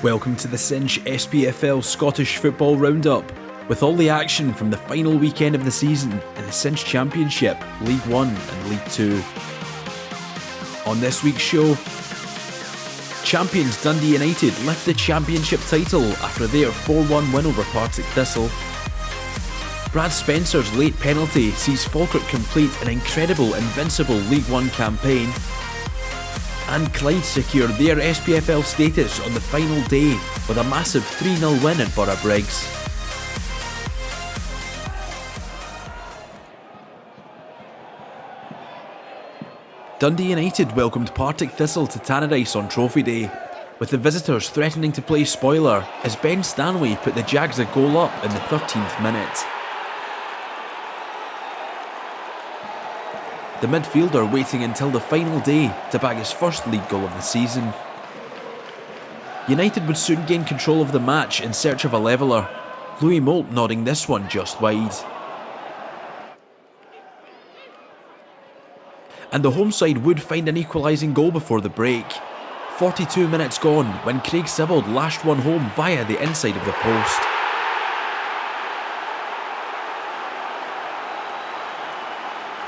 Welcome to the Cinch SPFL Scottish Football Roundup, with all the action from the final weekend of the season in the Cinch Championship, League 1 and League 2. On this week's show, champions Dundee United lift the championship title after their 4-1 win over Partick Thistle. Brad Spencer's late penalty sees Falkirk complete an incredible Invincible League 1 campaign. And Clyde secured their SPFL status on the final day with a massive 3-0 win at Borough Briggs. Dundee United welcomed Partick Thistle to Tannadice on Trophy Day, with the visitors threatening to play spoiler as Ben Stanley put the Jags a goal up in the 13th minute. The midfielder waiting until the final day to bag his first league goal of the season. United would soon gain control of the match in search of a leveller, Louis Moult nodding this one just wide. And the home side would find an equalising goal before the break. 42 minutes gone when Craig Sibbald lashed one home via the inside of the post.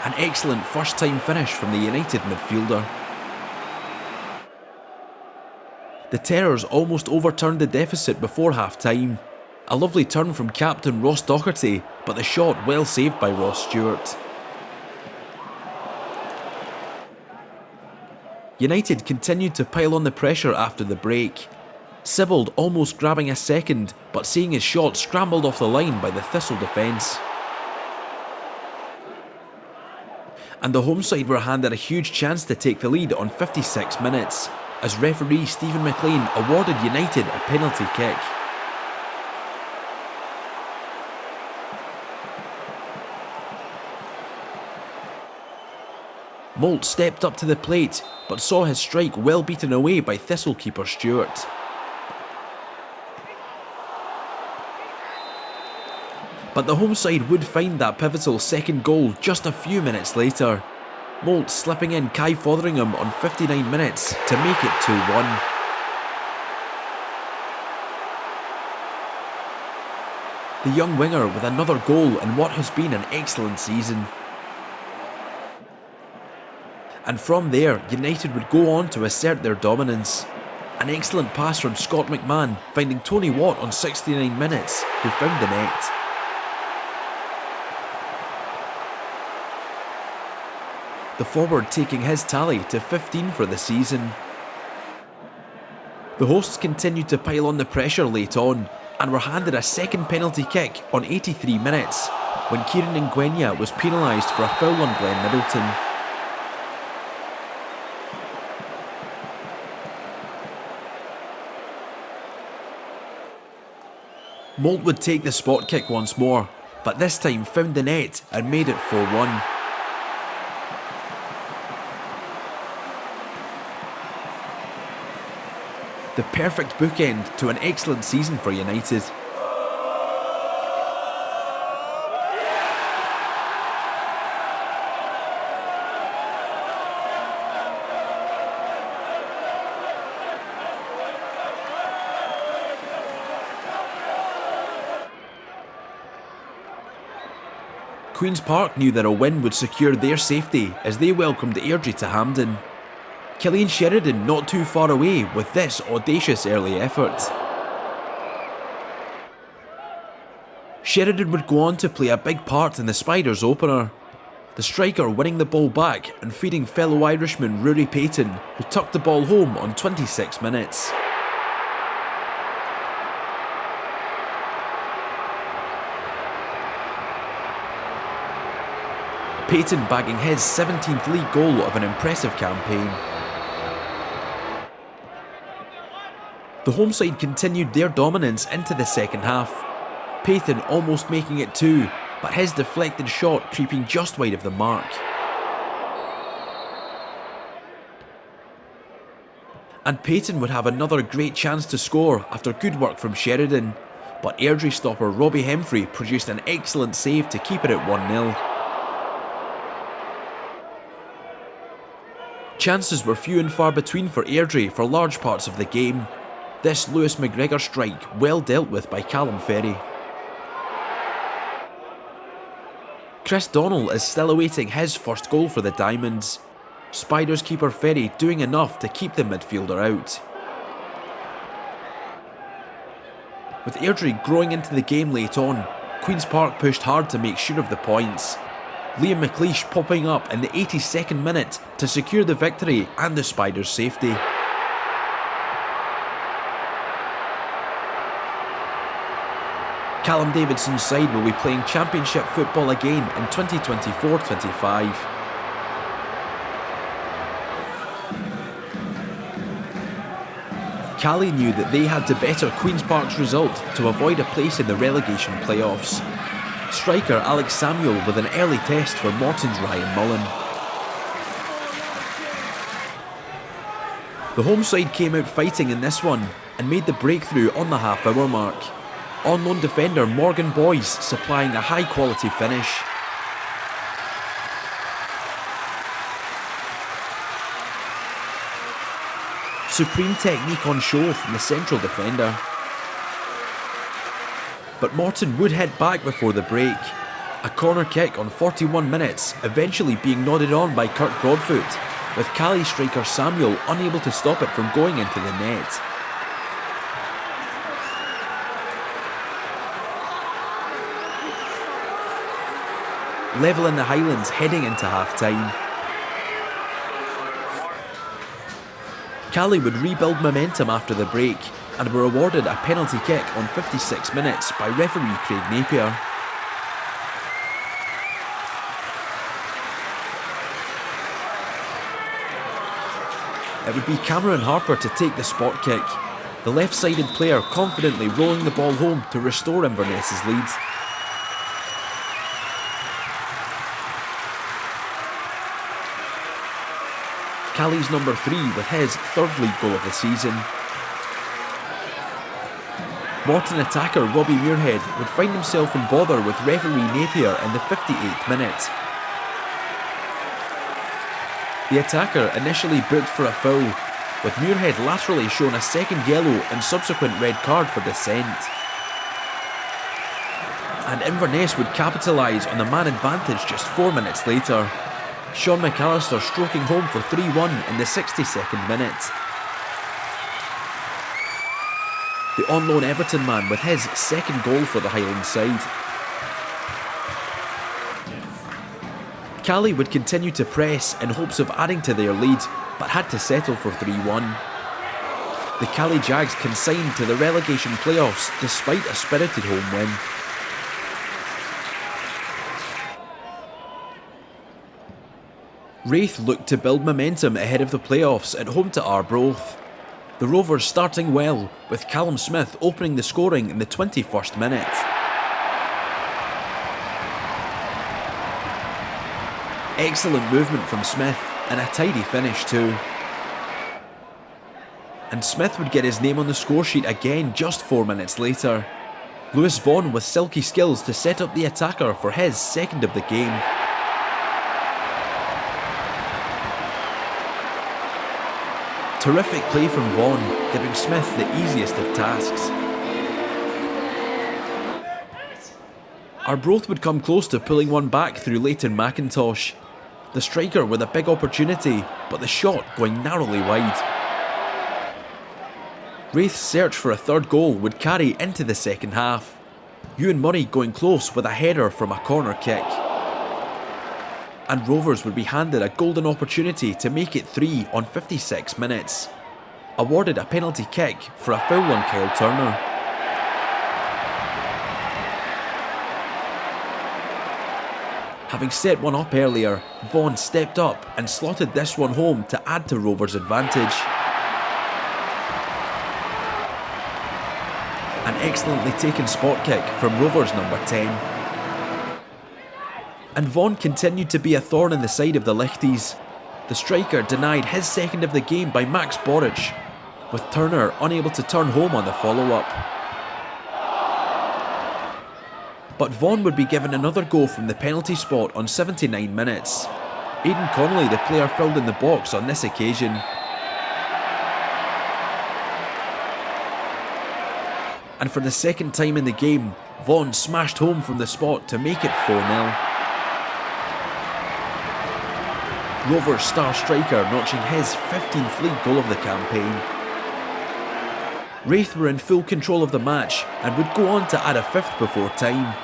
An excellent first-time finish from the United midfielder. The Terrors almost overturned the deficit before half-time. A lovely turn from captain Ross Docherty, but the shot well saved by Ross Stewart. United continued to pile on the pressure after the break. Sibbald almost grabbing a second, but seeing his shot scrambled off the line by the Thistle defence. And the home side were handed a huge chance to take the lead on 56 minutes, as referee Stephen McLean awarded United a penalty kick. Moult stepped up to the plate, but saw his strike well beaten away by Thistle keeper Stewart. But the home side would find that pivotal second goal just a few minutes later. Moult slipping in Kai Fotheringham on 59 minutes to make it 2-1. The young winger with another goal in what has been an excellent season. And from there, United would go on to assert their dominance. An excellent pass from Scott McMahon, finding Tony Watt on 69 minutes, who found the net. The forward taking his tally to 15 for the season. The hosts continued to pile on the pressure late on, and were handed a second penalty kick on 83 minutes, when Kieran Ngwenya was penalised for a foul on Glenn Middleton. Moult would take the spot kick once more, but this time found the net and made it 4-1. The perfect bookend to an excellent season for United. Queen's Park knew that a win would secure their safety as they welcomed Airdrie to Hampden. Killian Sheridan not too far away with this audacious early effort. Sheridan would go on to play a big part in the Spiders opener, the striker winning the ball back and feeding fellow Irishman Rory Payton, who tucked the ball home on 26 minutes. Payton bagging his 17th league goal of an impressive campaign. The home side continued their dominance into the second half. Payton almost making it 2, but his deflected shot creeping just wide of the mark. And Payton would have another great chance to score after good work from Sheridan, but Airdrie stopper Robbie Hemfrey produced an excellent save to keep it at 1-0. Chances were few and far between for Airdrie for large parts of the game. This Lewis McGregor strike well dealt with by Callum Ferry. Chris Donnell is still awaiting his first goal for the Diamonds. Spiders keeper Ferry doing enough to keep the midfielder out. With Airdrie growing into the game late on, Queen's Park pushed hard to make sure of the points. Liam McLeish popping up in the 82nd minute to secure the victory and the Spiders' safety. Callum Davidson's side will be playing Championship football again in 2024-25. Cali knew that they had to better Queen's Park's result to avoid a place in the relegation playoffs. Striker Alex Samuel with an early test for Morton's Ryan Mullen. The home side came out fighting in this one and made the breakthrough on the half-hour mark. On-loan defender Morgan Boyce supplying a high-quality finish. Supreme technique on show from the central defender. But Morton would head back before the break. A corner kick on 41 minutes, eventually being nodded on by Kirk Broadfoot, with Cali striker Samuel unable to stop it from going into the net. Level in the Highlands heading into half-time. Cali would rebuild momentum after the break and were awarded a penalty kick on 56 minutes by referee Craig Napier. It would be Cameron Harper to take the spot kick, the left-sided player confidently rolling the ball home to restore Inverness's lead. Cali's number 3 with his third league goal of the season. Morton attacker Robbie Muirhead would find himself in bother with referee Napier in the 58th minute. The attacker initially booked for a foul, with Muirhead laterally shown a second yellow and subsequent red card for dissent. And Inverness would capitalise on the man advantage just 4 minutes later. Sean McAllister stroking home for 3-1 in the 62nd minute. The on-loan Everton man with his second goal for the Highland side. Cali would continue to press in hopes of adding to their lead, but had to settle for 3-1. The Cali Jags consigned to the relegation playoffs despite a spirited home win. Raith looked to build momentum ahead of the playoffs at home to Arbroath. The Rovers starting well, with Callum Smith opening the scoring in the 21st minute. Excellent movement from Smith and a tidy finish too. And Smith would get his name on the scoresheet again just 4 minutes later. Lewis Vaughan with silky skills to set up the attacker for his second of the game. Terrific play from Vaughan, giving Smith the easiest of tasks. Arbroath would come close to pulling one back through Leighton McIntosh. The striker with a big opportunity, but the shot going narrowly wide. Raith's search for a third goal would carry into the second half. Ewan Murray going close with a header from a corner kick. And Rovers would be handed a golden opportunity to make it 3 on 56 minutes. Awarded a penalty kick for a foul on Kyle Turner. Having set one up earlier, Vaughan stepped up and slotted this one home to add to Rovers' advantage. An excellently taken spot kick from Rovers number 10. And Vaughan continued to be a thorn in the side of the Lichties. The striker denied his second of the game by Max Boric, with Turner unable to turn home on the follow-up. But Vaughan would be given another go from the penalty spot on 79 minutes. Aidan Connolly, the player filled in the box on this occasion. And for the second time in the game, Vaughan smashed home from the spot to make it 4-0. Rovers star striker notching his 15th league goal of the campaign. Raith were in full control of the match and would go on to add a fifth before time.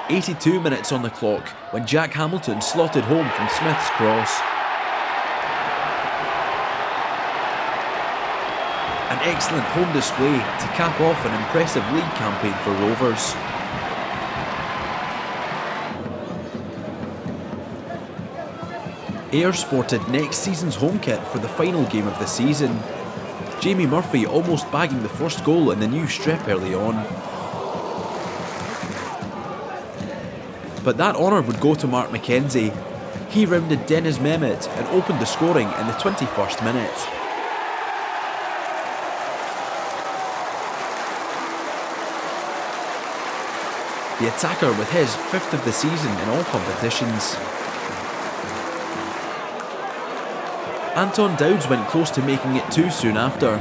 82 minutes on the clock when Jack Hamilton slotted home from Smith's cross. An excellent home display to cap off an impressive league campaign for Rovers. Ayr sported next season's home kit for the final game of the season. Jamie Murphy almost bagging the first goal in the new strip early on. But that honour would go to Mark McKenzie. He rounded Deniz Mehmet and opened the scoring in the 21st minute. The attacker with his 5th of the season in all competitions. Anton Dowds went close to making it 2 soon after.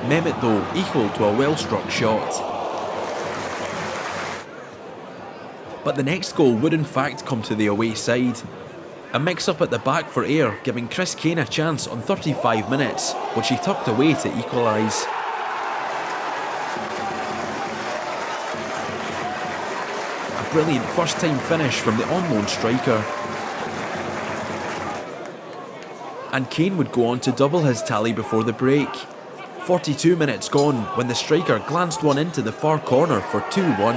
Mehmet though equal to a well-struck shot. But the next goal would in fact come to the away side. A mix-up at the back for Ayr, giving Chris Kane a chance on 35 minutes, which he tucked away to equalise. A brilliant first-time finish from the on-loan striker. And Kane would go on to double his tally before the break. 42 minutes gone when the striker glanced one into the far corner for 2-1.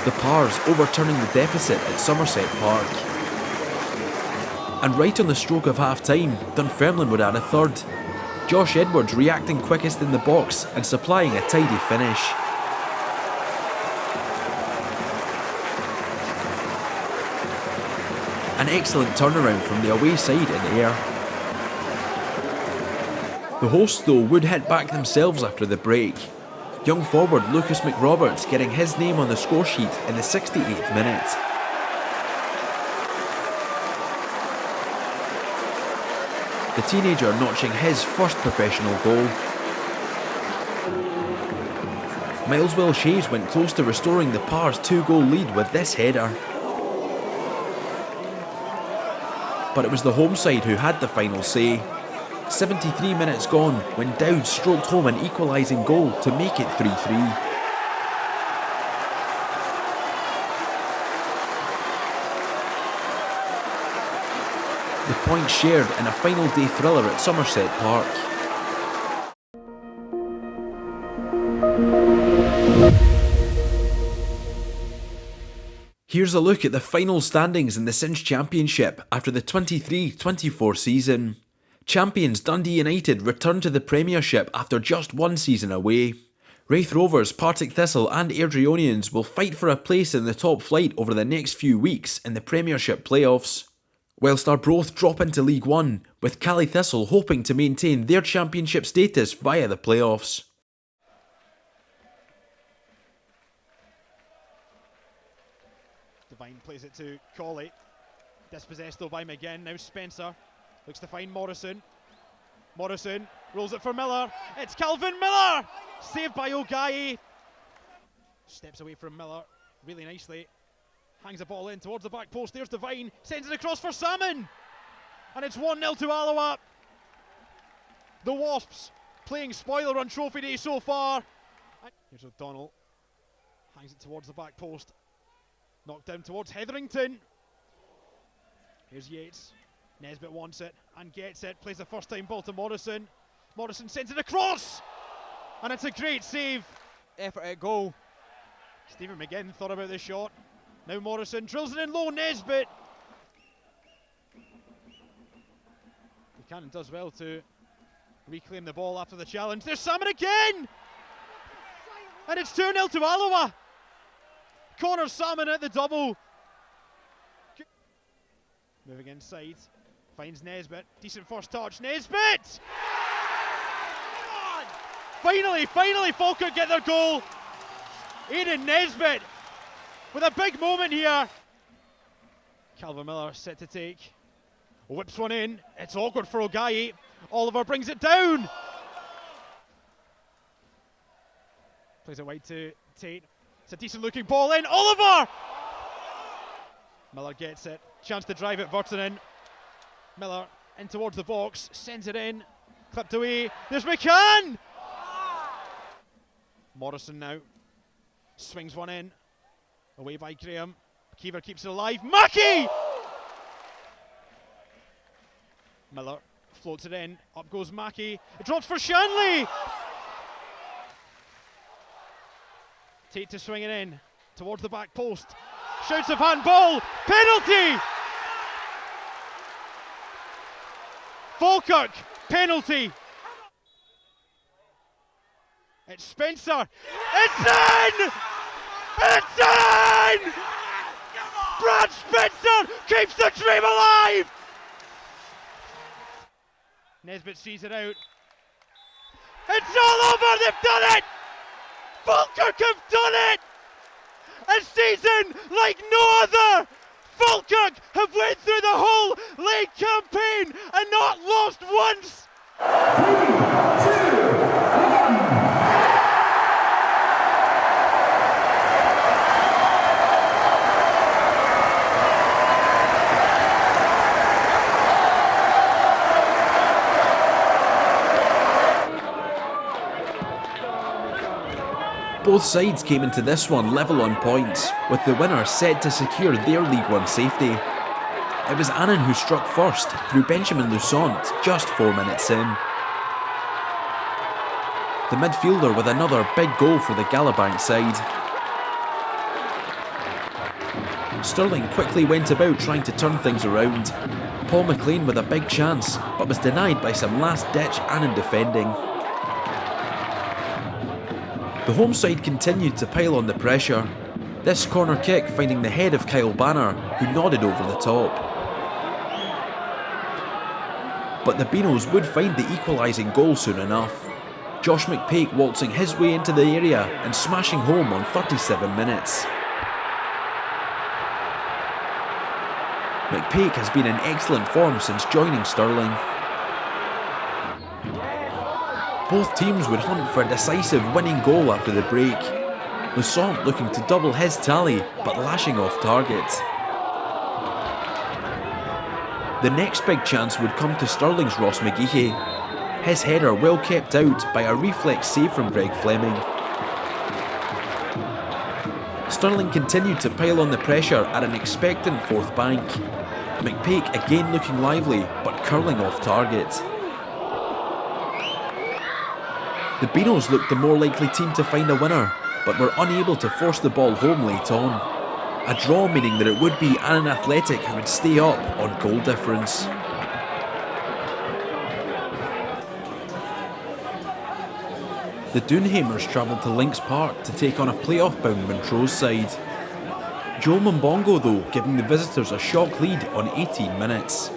The Pars overturning the deficit at Somerset Park. And right on the stroke of half-time, Dunfermline would add a third. Josh Edwards reacting quickest in the box and supplying a tidy finish. An excellent turnaround from the away side in Ayr. The hosts though would hit back themselves after the break. Young forward Lucas McRoberts getting his name on the score sheet in the 68th minute. The teenager notching his first professional goal. Miles Welsh-Hayes went close to restoring the Pars' 2-goal lead with this header. But it was the home side who had the final say. 73 minutes gone when Dowd stroked home an equalising goal to make it 3-3. The point shared in a final day thriller at Somerset Park. Here's a look at the final standings in the Cinch Championship after the 23-24 season. Champions Dundee United return to the Premiership after just one season away. Raith Rovers, Partick Thistle and Airdrieonians will fight for a place in the top flight over the next few weeks in the Premiership playoffs. Whilst Arbroath drop into League One, with Cally Thistle hoping to maintain their championship status via the playoffs. Devine plays it to Colley. Dispossessed though by McGinn. Now Spencer looks to find Morrison. Morrison rolls it for Miller. It's Calvin Miller! Saved by O'Gaye. Steps away from Miller really nicely. Hangs the ball in towards the back post. There's Devine. Sends it across for Salmon. And it's 1-0 to Alloa. The Wasps playing spoiler run trophy day so far. Here's O'Donnell. Hangs it towards the back post. Knocked down towards Hetherington. Here's Yates. Nesbitt wants it and gets it. Plays the first time ball to Morrison. Morrison sends it across. And it's a great save. Effort at goal. Stephen McGinn thought about the shot. Now Morrison drills it in low. Nesbitt. Buchanan does well to reclaim the ball after the challenge. There's Salmon again. And it's 2-0 to Alloa. Connor Salmon at the double. Moving inside. Finds Nesbitt. Decent first touch. Nesbitt! Finally, Falkirk get their goal. Aidan Nesbitt with a big moment here. Calvin Miller set to take. Whips one in. It's awkward for O'Gaye. Oliver brings it down. Plays it wide to Tate. It's a decent looking ball in. Oliver! Miller gets it. Chance to drive it. Virtanen. Miller in towards the box. Sends it in. Clipped away. There's McCann! Morrison now. Swings one in. Away by Graham. Keever keeps it alive. Mackie! Miller floats it in. Up goes Mackie. It drops for Shanley! Tate to swing it in. Towards the back post. Shouts of handball. Penalty! Falkirk. Penalty. It's Spencer. It's in! It's in! Brad Spencer keeps the dream alive! Nesbitt sees it out. It's all over! They've done it! Falkirk have done it! A season like no other! Falkirk have went through the whole league campaign and not lost once! 3, 2, 1. Both sides came into this one level on points, with the winner set to secure their League One safety. It was Annan who struck first, through Benjamin Lusant, just 4 minutes in. The midfielder with another big goal for the Galabank side. Sterling quickly went about trying to turn things around. Paul McLean with a big chance, but was denied by some last-ditch Annan defending. The home side continued to pile on the pressure, this corner kick finding the head of Kyle Banner, who nodded over the top. But the Beanos would find the equalising goal soon enough. Josh McPake waltzing his way into the area and smashing home on 37 minutes. McPake has been in excellent form since joining Stirling. Both teams would hunt for a decisive winning goal after the break. Lusant looking to double his tally, but lashing off target. The next big chance would come to Stirling's Ross McGeehey. His header well kept out by a reflex save from Greg Fleming. Stirling continued to pile on the pressure at an expectant fourth bank. McPake again looking lively, but curling off target. The Beanos looked the more likely team to find a winner, but were unable to force the ball home late on. A draw meaning that it would be Annan Athletic who would stay up on goal difference. The Doonhamers travelled to Lynx Park to take on a playoff-bound Montrose side. Joel Mbongo though giving the visitors a shock lead on 18 minutes.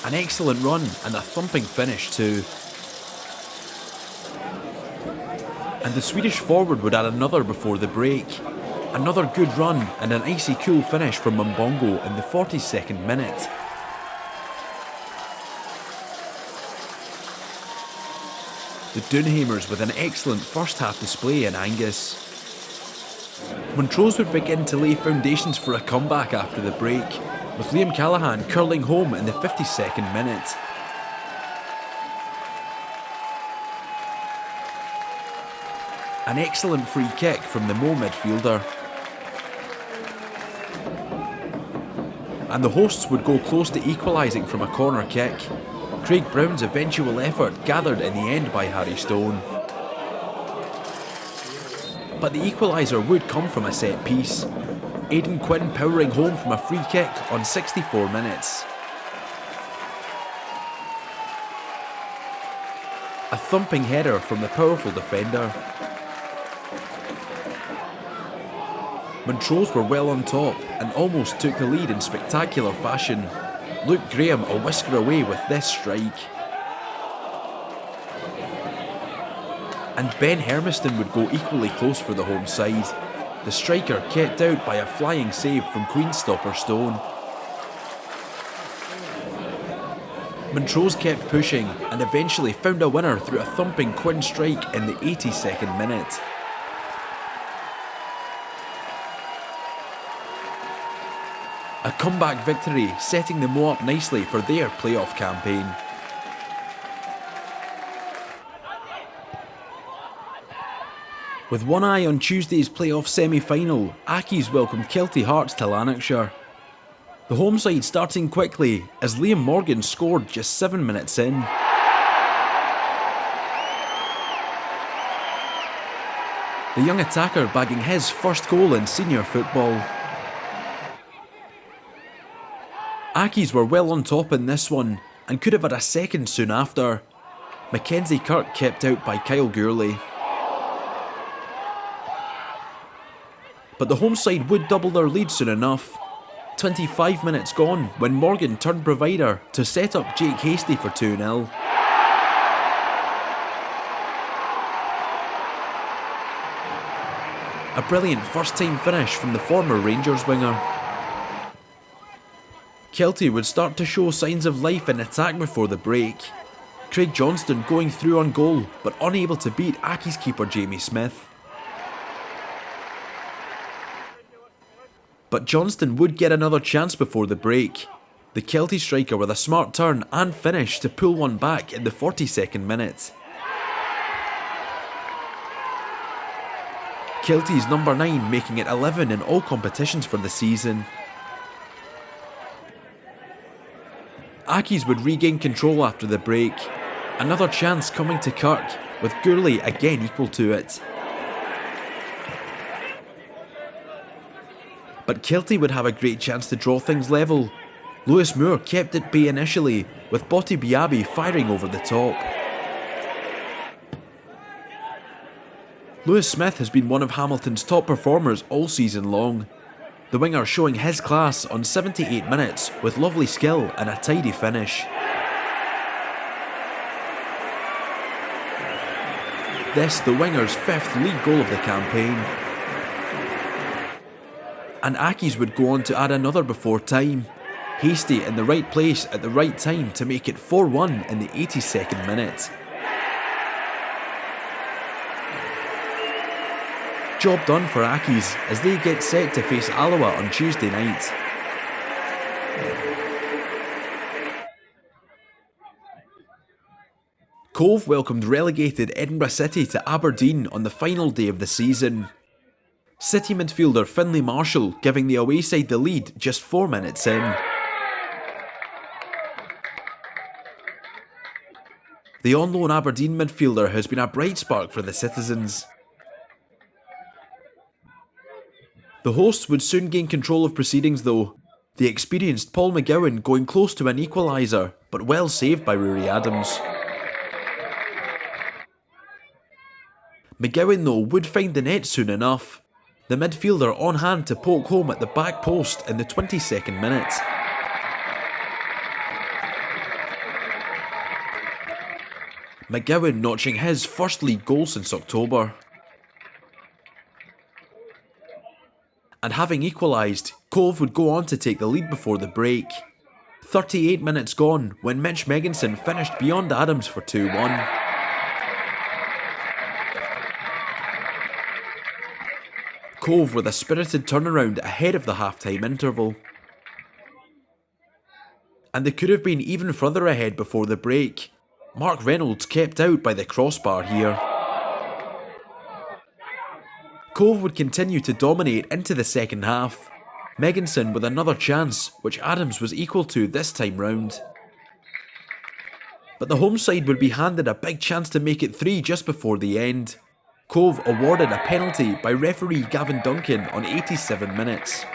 An excellent run and a thumping finish too. And the Swedish forward would add another before the break. Another good run and an icy cool finish from Mbongo in the 42nd minute. The Doonhamers with an excellent first half display in Angus. Montrose would begin to lay foundations for a comeback after the break, with Liam Callaghan curling home in the 52nd minute. An excellent free kick from the Mo midfielder. And the hosts would go close to equalising from a corner kick. Craig Brown's eventual effort gathered in the end by Harry Stone. But the equaliser would come from a set piece. Aidan Quinn powering home from a free kick on 64 minutes. A thumping header from the powerful defender. Montrose were well on top and almost took the lead in spectacular fashion. Luke Graham a whisker away with this strike. And Ben Hermiston would go equally close for the home side. the striker kept out by a flying save from Queenstopper Stone. Montrose kept pushing and eventually found a winner through a thumping Quinn strike in the 82nd minute. A comeback victory setting the Mo up nicely for their playoff campaign. With one eye on Tuesday's playoff semi-final, Accies welcomed Kelty Hearts to Lanarkshire. The home side starting quickly as Liam Morgan scored just 7 minutes in. The young attacker bagging his first goal in senior football. Accies were well on top in this one and could have had a second soon after. Mackenzie Kirk kept out by Kyle Gourley. But the home side would double their lead soon enough. 25 minutes gone when Morgan turned provider to set up Jake Hasty for 2-0. A brilliant first-time finish from the former Rangers winger. Kelty would start to show signs of life in attack before the break. Craig Johnston going through on goal but unable to beat Accies keeper Jamie Smith. But Johnston would get another chance before the break. The Kelty striker with a smart turn and finish to pull one back in the 42nd minute. Kelty's number 9 making it 11 in all competitions for the season. Accies would regain control after the break. Another chance coming to Kirk, with Gourley again equal to it. But Kelty would have a great chance to draw things level. Lewis Moore kept at bay initially, with Botti Biabi firing over the top. Lewis Smith has been one of Hamilton's top performers all season long. The winger showing his class on 78 minutes with lovely skill and a tidy finish. This the winger's 5th league goal of the campaign. And Accies would go on to add another before time. Hasty in the right place at the right time to make it 4-1 in the 82nd minute. Job done for Accies as they get set to face Alloa on Tuesday night. Cove welcomed relegated Edinburgh City to Aberdeen on the final day of the season. City midfielder Finlay Marshall giving the away side the lead just 4 minutes in. The on-loan Aberdeen midfielder has been a bright spark for the citizens. The hosts would soon gain control of proceedings though, the experienced Paul McGowan going close to an equaliser, but well saved by Rory Adams. McGowan though would find the net soon enough, the midfielder on hand to poke home at the back post in the 22nd minute. McGowan notching his first league goal since October. And having equalised, Cove would go on to take the lead before the break. 38 minutes gone when Mitch Megginson finished beyond Adams for 2-1. Cove with a spirited turnaround ahead of the half-time interval. And they could have been even further ahead before the break. Mark Reynolds kept out by the crossbar here. Cove would continue to dominate into the second half. Megginson with another chance, which Adams was equal to this time round. But the home side would be handed a big chance to make it 3 just before the end. Cove awarded a penalty by referee Gavin Duncan on 87 minutes.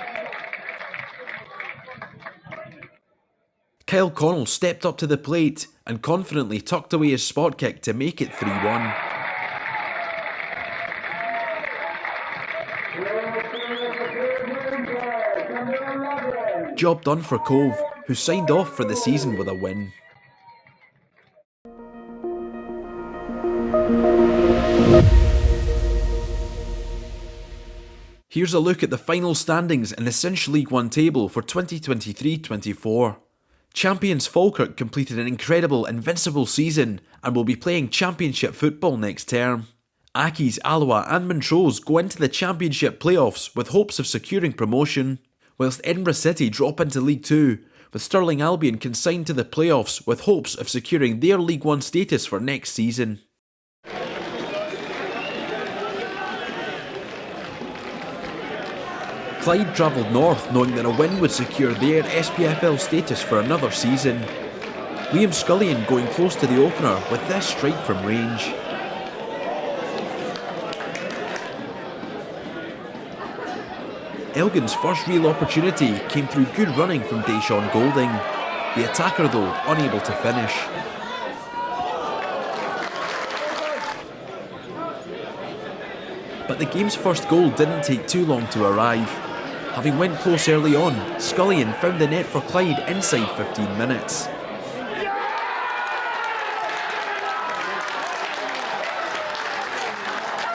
Kyle Connell stepped up to the plate and confidently tucked away his spot kick to make it 3-1. Job done for Cove, who signed off for the season with a win. Here's a look at the final standings in the Cinch League 1 table for 2023-24. Champions Falkirk completed an incredible Invincible season and will be playing Championship football next term. Accies, Alloa and Montrose go into the Championship playoffs with hopes of securing promotion, whilst Edinburgh City drop into League 2, with Stirling Albion consigned to the playoffs with hopes of securing their League 1 status for next season. Clyde travelled north knowing that a win would secure their SPFL status for another season. Liam Scullion going close to the opener with this strike from range. Elgin's first real opportunity came through good running from Deshaun Golding. The attacker though unable to finish. But the game's first goal didn't take too long to arrive. Having went close early on, Scullion found the net for Clyde inside 15 minutes.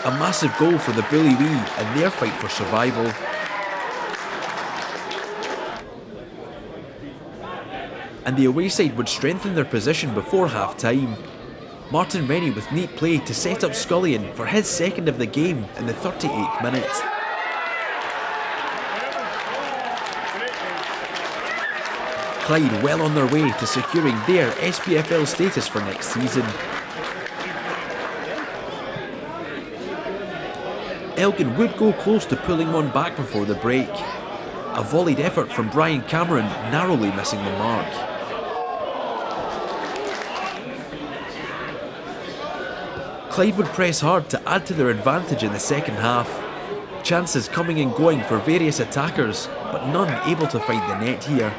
A massive goal for the Bully Wee in their fight for survival. And the away side would strengthen their position before half-time. Martin Rennie with neat play to set up Scullion for his second of the game in the 38th minute. Clyde well on their way to securing their SPFL status for next season. Elgin would go close to pulling one back before the break. A volleyed effort from Brian Cameron narrowly missing the mark. Clyde would press hard to add to their advantage in the second half. Chances coming and going for various attackers, but none able to find the net here.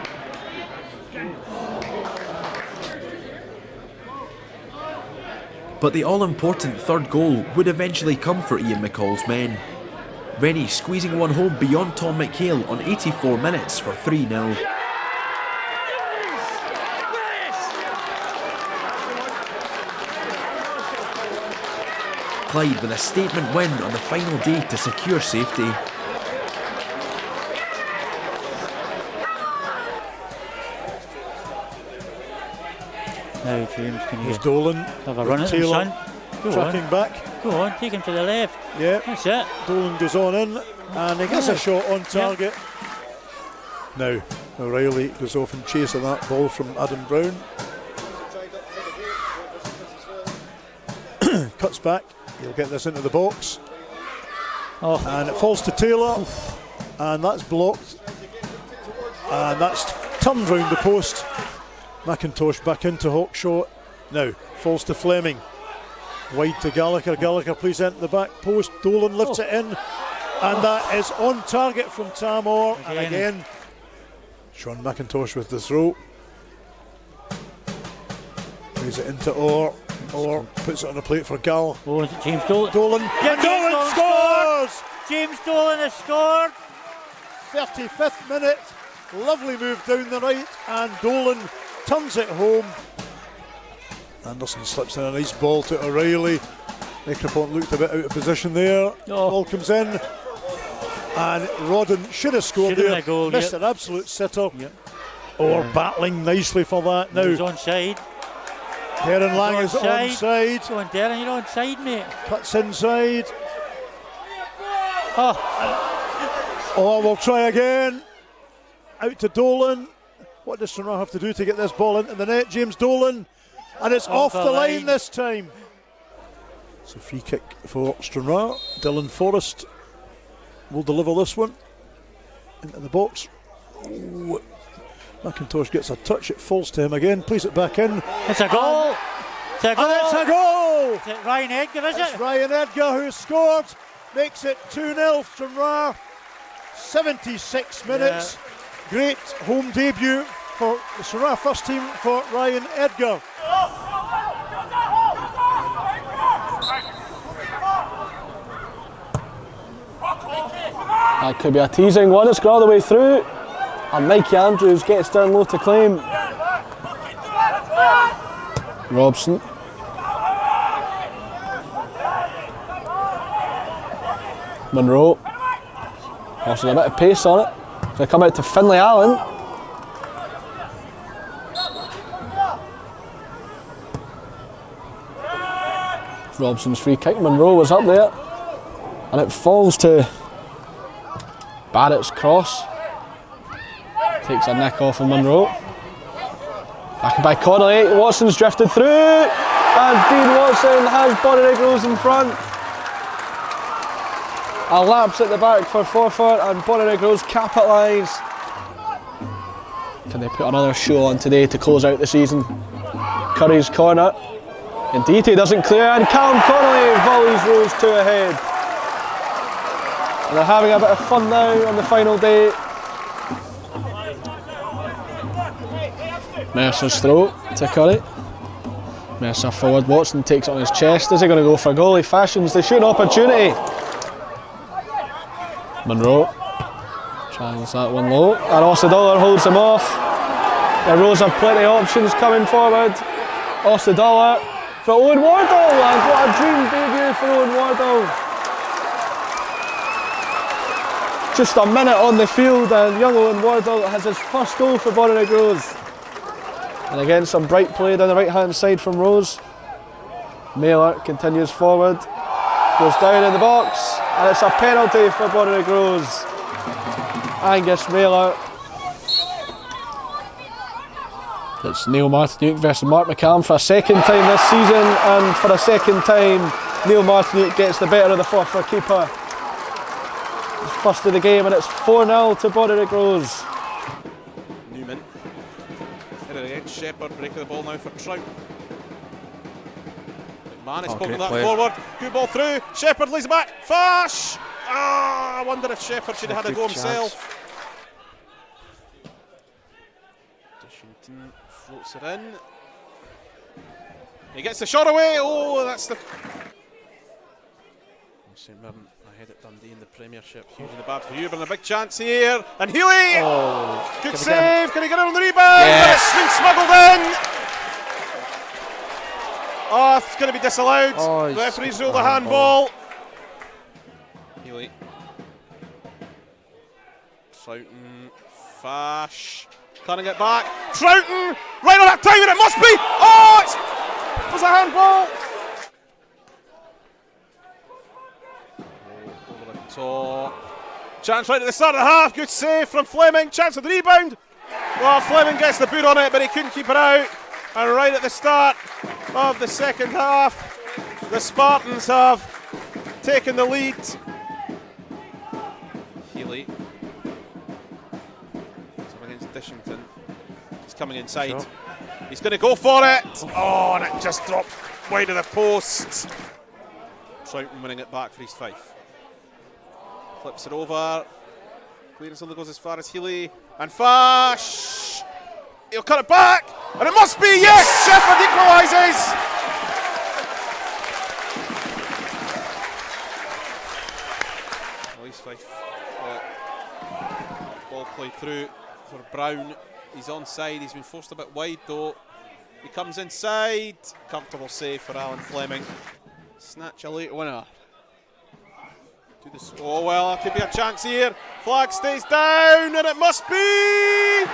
But the all-important third goal would eventually come for Ian McCall's men. Rennie squeezing one home beyond Tom McHale on 84 minutes for 3-0. Clyde with a statement win on the final day to secure safety. Now James, can you Here's Dolan have a run at him, Taylor son? Go tracking on. back. Go on, take him to the left. Yeah, That's it. Dolan goes on in and he gets a shot on target. Now O'Reilly goes off and chases that ball from Adam Brown. Cuts back, he'll get this into the box. Oh. And it falls to Taylor and that's blocked. And that's turned round the post. McIntosh back into Hawkshaw. Now falls to Fleming. Wide to Gallagher. Gallagher plays into the back post. Dolan lifts it in. And that is on target from Tamor. And again, Sean McIntosh with the throw. Plays it into Orr. Orr puts it on a plate for Gal. Oh, is it James Dolan? Dolan. Yeah, And Dolan Dolan scores! James Dolan has scored! 35th minute. Lovely move down the right. And Dolan turns it home. Anderson slips in a nice ball to O'Reilly. Necropont looked a bit out of position there. Ball comes in. And Rodden should have scored there. Goal, missed an absolute sitter. Or battling nicely for that now. He's onside. Darren Lang is onside. Go on, Darren, you're onside, mate. Cuts inside. Oh, We'll try again. Out to Dolan. What does Stranraer have to do to get this ball into the net? James Dolan. And it's off the line this time. It's a free kick for Stranraer. Dylan Forrest will deliver this one into the box. Ooh. McIntosh gets a touch, it falls to him again, plays it back in. It's a goal! It's a goal! And it's a goal! Is it Ryan Edgar, is It's it? Ryan Edgar who scored, makes it 2-0 Stranraer. 76 minutes. Yeah. Great home debut for the Stranraer first team for Ryan Edgar. That could be a teasing one, it's got all the way through. And Mikey Andrews gets down low to claim. Robson. Monroe. Also a bit of pace on it. They come out to Finlay Allen. Robson's free kick. Monroe was up there. And it falls to Barrett's cross. Takes a nick off of Monroe. Back by Connolly. Watson's drifted through. And Dean Watson has Bonnyrigg in front. A lapse at the back for forfeit, and Bonnyrigg capitalise. Can they put another show on today to close out the season? Curry's corner. Indeed, he doesn't clear, and Callum Connolly volleys Rose 2 ahead. And they're having a bit of fun now on the final day. Mercer's throw to Curry. Mercer forward, Watson takes it on his chest. Is he going to go for a goal? He fashions the shooting opportunity. Monroe trials that one low, and Osadollar holds him off. The Rose have plenty of options coming forward. Osadollar for Owen Wardle, and what a dream debut for Owen Wardle. Just a minute on the field, and young Owen Wardle has his first goal for Bonnyrigg Rose. And again, some bright play down the right hand side from Rose. Mailer continues forward, goes down in the box, and it's a penalty for Bonnyrigg Rose. Angus Mailer. It's Neil Martinuke versus Mark McCallum for a second time this season, and for a second time Neil Martinuke gets the better of the Forfar keeper. It's first of the game, and it's 4-0 to Bonnyrigg Rose. Newman. Hit it again. Shepherd breaking the ball now for Trout. McMahon is poking that forward. Good ball through. Shepherd lays it back. Fash! I wonder if Shepherd should have had a go himself. Dishington floats it in. He gets the shot away. Oh, that's the. St Mirren ahead at Dundee in the Premiership. Huge in the bad for you, but a big chance here. And Healy! Oh, good save. Can he get it on the rebound? Yes. It's been smuggled in. Oh, it's going to be disallowed. The referees rule the handball. Healy. Troughton. Fash. Can't get back. Troughton! Right on that time, and it must be! Oh, it was a handball! Over the top. Chance right at the start of the half. Good save from Fleming. Chance of the rebound. Well, Fleming gets the boot on it, but he couldn't keep it out. And right at the start of the second half, the Spartans have taken the lead. Healy. He's against Dishington. He's coming inside. Sure. He's going to go for it. Oh, and it just dropped wide of the post. Troughton winning it back for his Fife. Flips it over. Clearance only goes as far as Healy. And Fash! He'll cut it back! And it must be, yes! Shepherd equalises! East Fife. Ball played through for Brown. He's onside. He's been forced a bit wide though. He comes inside. Comfortable save for Alan Fleming. Snatch a late winner. Oh well, there could be a chance here. Flag stays down, and it must be.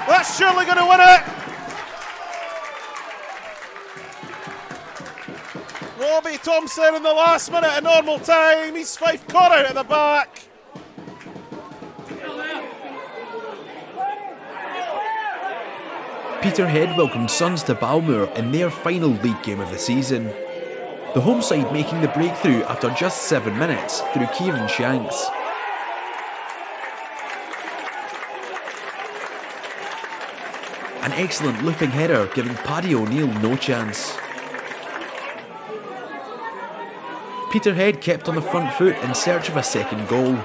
That's surely going to win it. Robbie Thompson in the last minute of normal time. He's Fife caught out at the back. Peterhead welcomed Sons to Balmoor in their final league game of the season. The home side making the breakthrough after just 7 minutes through Kieran Shanks. An excellent looping header giving Paddy O'Neill no chance. Peterhead kept on the front foot in search of a second goal.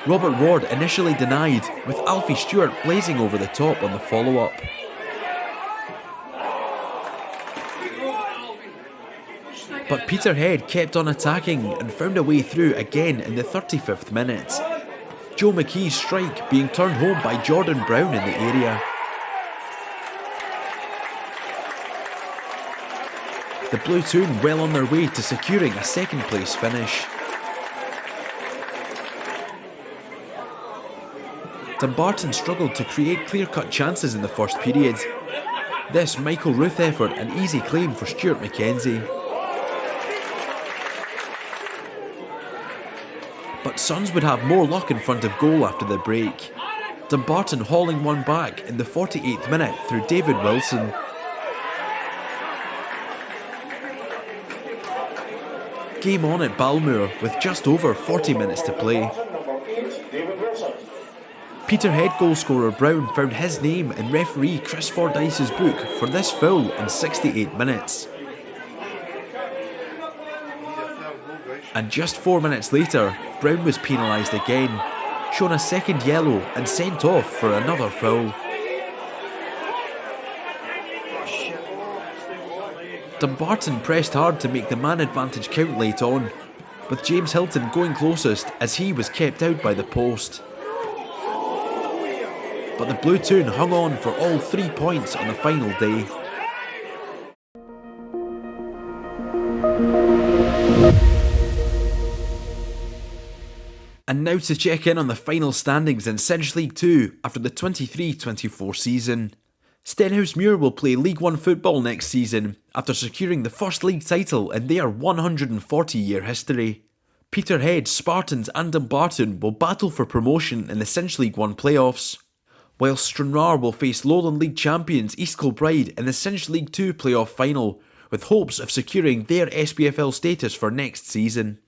Robert Ward initially denied, with Alfie Stewart blazing over the top on the follow-up. But Peterhead kept on attacking and found a way through again in the 35th minute. Joe McKee's strike being turned home by Jordan Brown in the area. The Blue Toon well on their way to securing a second place finish. Dumbarton struggled to create clear-cut chances in the first period. This Michael Ruth effort an easy claim for Stuart McKenzie. But Suns would have more luck in front of goal after the break. Dumbarton hauling one back in the 48th minute through David Wilson. Game on at Balmoor with just over 40 minutes to play. Peterhead goalscorer Brown found his name in referee Chris Fordyce's book for this foul in 68 minutes. And just 4 minutes later, Brown was penalised again, shown a second yellow and sent off for another foul. Dumbarton pressed hard to make the man advantage count late on, with James Hilton going closest as he was kept out by the post. But the Blue Toon hung on for all 3 points on the final day. And now to check in on the final standings in Cinch League 2 after the 23-24 season. Stenhousemuir will play League 1 football next season after securing the first league title in their 140-year history. Peterhead, Spartans and Dumbarton will battle for promotion in the Cinch League 1 playoffs, whilst Stranraer will face Lowland League champions East Kilbride in the Cinch League 2 playoff final, with hopes of securing their SPFL status for next season.